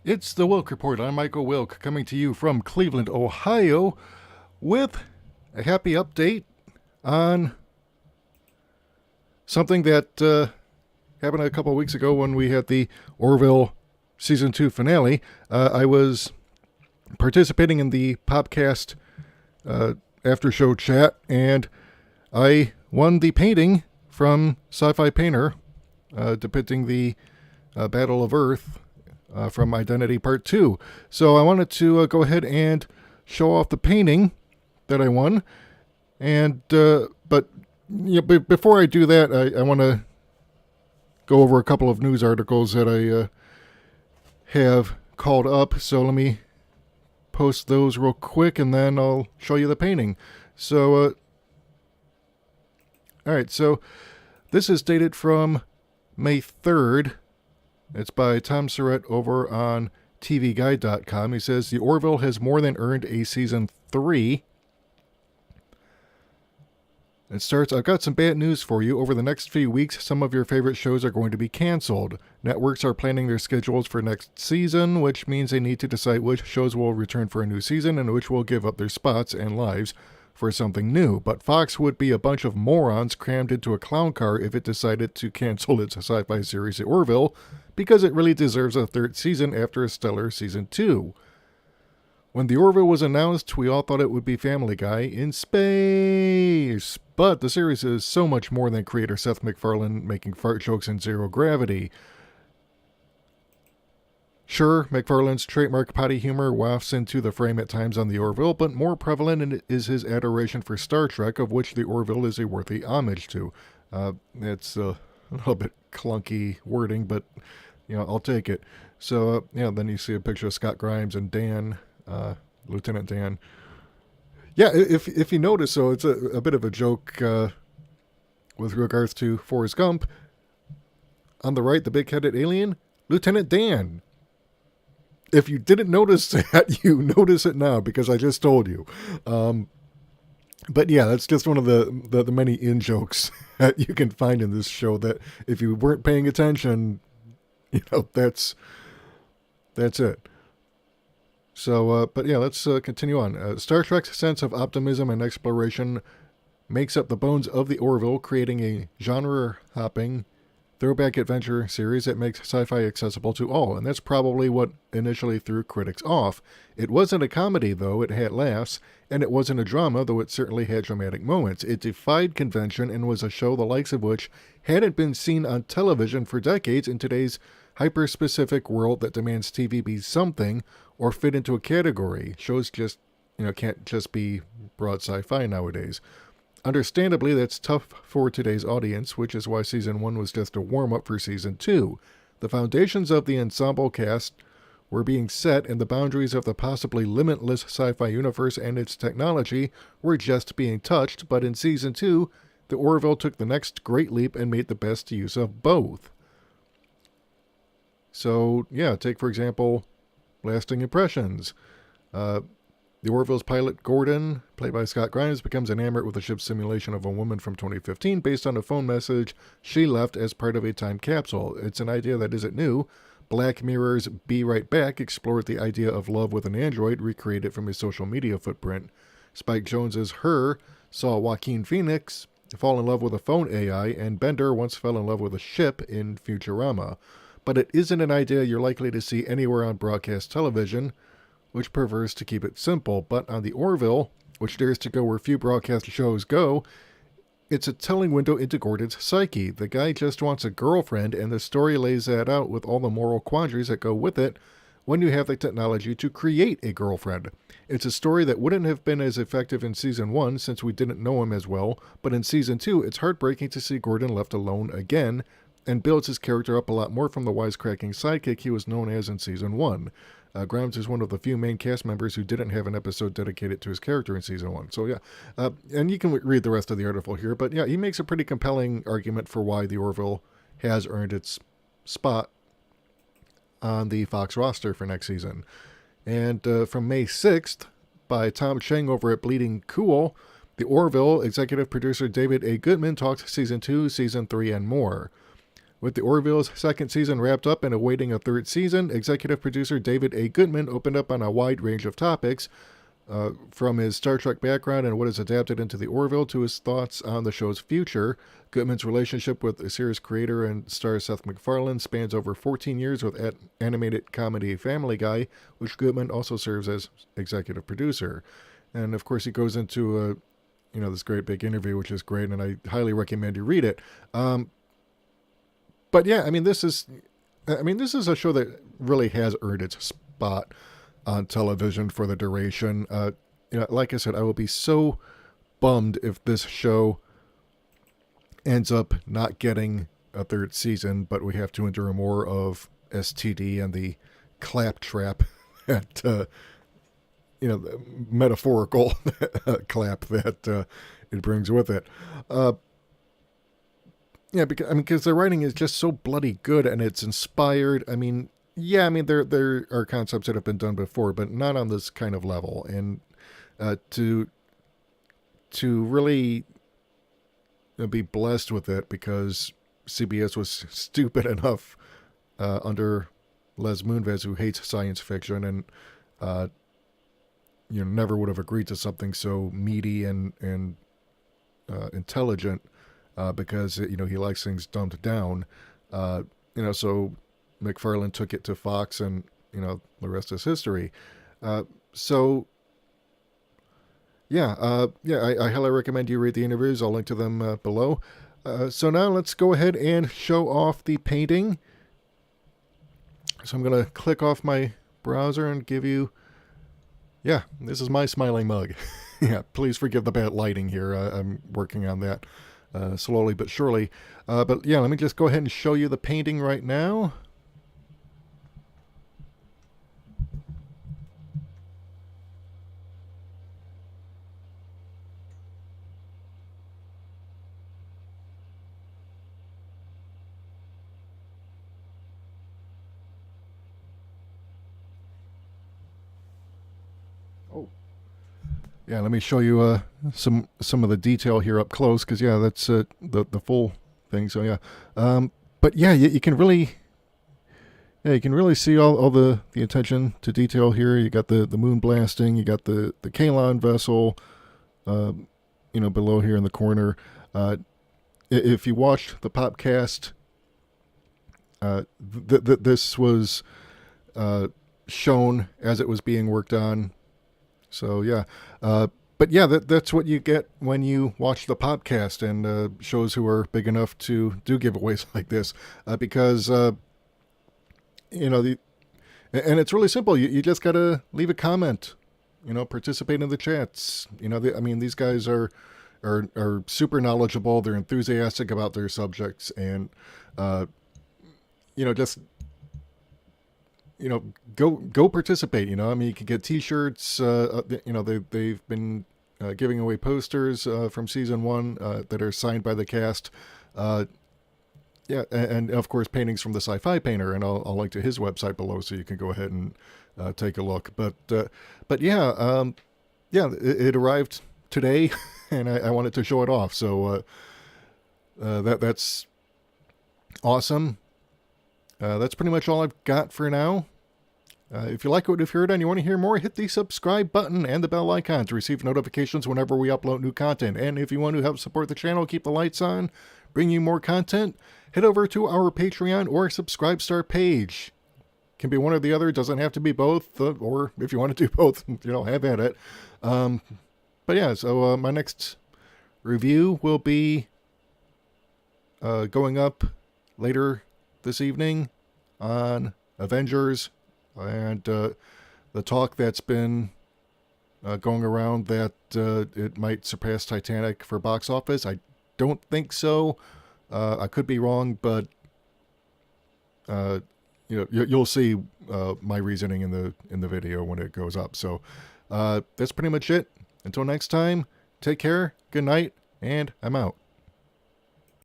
It's the Wilk Report. I'm Michael Wilk, coming to you from Cleveland, Ohio, with a happy update on something that happened a couple of weeks ago when we had the Orville Season 2 finale. I was participating in the Popcast after show chat, and I won the painting from Sci-Fi Painter depicting the Battle of Earth from Identity Part 2. So I wanted to go ahead and show off the painting that I won. And but before I do that, I want to go over a couple of news articles that I have called up. So let me post those real quick, and then I'll show you the painting. So, all right. So this is dated from May 3rd. It's by Tom Surratt over on TVGuide.com. He says, the Orville has more than earned a Season 3. It starts, I've got some bad news for you. Over the next few weeks, some of your favorite shows are going to be canceled. Networks are planning their schedules for next season, which means they need to decide which shows will return for a new season and which will give up their spots and lives for something new. But Fox would be a bunch of morons crammed into a clown car if it decided to cancel its sci-fi series The Orville, because it really deserves a third season after a stellar Season 2. When The Orville was announced, we all thought it would be Family Guy in space. But the series is so much more than creator Seth MacFarlane making fart jokes in zero gravity. Sure, MacFarlane's trademark potty humor wafts into the frame at times on The Orville, but more prevalent is his adoration for Star Trek, of which The Orville is a worthy homage to. It's a little bit clunky wording, but I'll take it. So then you see a picture of Scott Grimes and Dan, Lieutenant Dan. Yeah, if you notice, so it's a bit of a joke with regards to Forrest Gump. On the right, the big-headed alien, Lieutenant Dan. If you didn't notice that, you notice it now because I just told you. But yeah, that's just one of the many in-jokes that you can find in this show that if you weren't paying attention, that's it. So, but yeah, let's continue on. Star Trek's sense of optimism and exploration makes up the bones of the Orville, creating a genre-hopping throwback adventure series that makes sci-fi accessible to all, and that's probably what initially threw critics off. It wasn't a comedy, though. It had laughs, and it wasn't a drama, though it certainly had dramatic moments. It defied convention and was a show the likes of which hadn't been seen on television for decades in today's hyper-specific world that demands TV be something or fit into a category. Shows just, can't just be broad sci-fi nowadays. Understandably, that's tough for today's audience, which is why Season 1 was just a warm-up for Season 2. The foundations of the ensemble cast were being set, and the boundaries of the possibly limitless sci-fi universe and its technology were just being touched, but in Season 2, the Orville took the next great leap and made the best use of both. So, yeah, take, for example, lasting impressions. The Orville's pilot, Gordon, played by Scott Grimes, becomes enamored with a ship simulation of a woman from 2015 based on a phone message she left as part of a time capsule. It's an idea that isn't new. Black Mirror's Be Right Back explored the idea of love with an android recreated from a social media footprint. Spike Jonze's Her saw Joaquin Phoenix fall in love with a phone AI, and Bender once fell in love with a ship in Futurama. But it isn't an idea you're likely to see anywhere on broadcast television, which prefers to keep it simple. But on the Orville, which dares to go where few broadcast shows go, it's a telling window into Gordon's psyche. The guy just wants a girlfriend, and the story lays that out with all the moral quandaries that go with it when you have the technology to create a girlfriend. It's a story that wouldn't have been as effective in Season 1 since we didn't know him as well, but in Season 2, it's heartbreaking to see Gordon left alone again, and builds his character up a lot more from the wisecracking sidekick he was known as in Season 1. Grimes is one of the few main cast members who didn't have an episode dedicated to his character in Season 1. So yeah, and you can read the rest of the article here, but yeah, he makes a pretty compelling argument for why the Orville has earned its spot on the Fox roster for next season. And from May 6th, by Tom Chang over at Bleeding Cool, the Orville executive producer David A. Goodman talked Season 2, Season 3, and more. With the Orville's second season wrapped up and awaiting a third season, executive producer David A. Goodman opened up on a wide range of topics, from his Star Trek background and what is adapted into the Orville to his thoughts on the show's future. Goodman's relationship with the series creator and star Seth MacFarlane spans over 14 years with animated comedy Family Guy, which Goodman also serves as executive producer. And of course, he goes into this great big interview, which is great, and I highly recommend you read it. But yeah, this is a show that really has earned its spot on television for the duration. Like I said, I will be so bummed if this show ends up not getting a third season, but we have to endure more of STD and the claptrap that, the metaphorical clap that it brings with it. Because the writing is just so bloody good and it's inspired. There are concepts that have been done before, but not on this kind of level. And to really be blessed with it, because CBS was stupid enough under Les Moonves, who hates science fiction, and never would have agreed to something so meaty and intelligent, because he likes things dumbed down. So MacFarlane took it to Fox, and the rest is history. I highly recommend you read the interviews. I'll link to them below. So now let's go ahead and show off the painting. So I'm going to click off my browser and give you, this is my smiling mug. Please forgive the bad lighting here. I'm working on that slowly but surely. Let me just go ahead and show you the painting right now. Let me show you some of the detail here up close, because that's the full thing. So you can really see all the attention to detail here. You got the moon blasting, you got the Kalon vessel, below here in the corner. If you watched the Popcast, this was shown as it was being worked on. So that's what you get when you watch the Popcast and shows who are big enough to do giveaways like this, because and it's really simple. You just gotta leave a comment, participate in the chats. These guys are super knowledgeable. They're enthusiastic about their subjects, and go participate. You can get T-shirts. They've been giving away posters from season 1 that are signed by the cast. And of course paintings from the Sci-Fi painter, and I'll link to his website below so you can go ahead and take a look. It arrived today, and I wanted to show it off. So that's awesome. That's pretty much all I've got for now. If you like what you've heard and you want to hear more, hit the subscribe button and the bell icon to receive notifications whenever we upload new content. And if you want to help support the channel, keep the lights on, bring you more content, head over to our Patreon or Subscribestar page. Can be one or the other. It doesn't have to be both. Or if you want to do both, have at it. So my next review will be going up later this evening on Avengers, and the talk that's been going around that it might surpass Titanic for box office. I don't think so. I could be wrong, but you'll see my reasoning in the video when it goes up. So that's pretty much it. Until next time, take care, good night, and I'm out.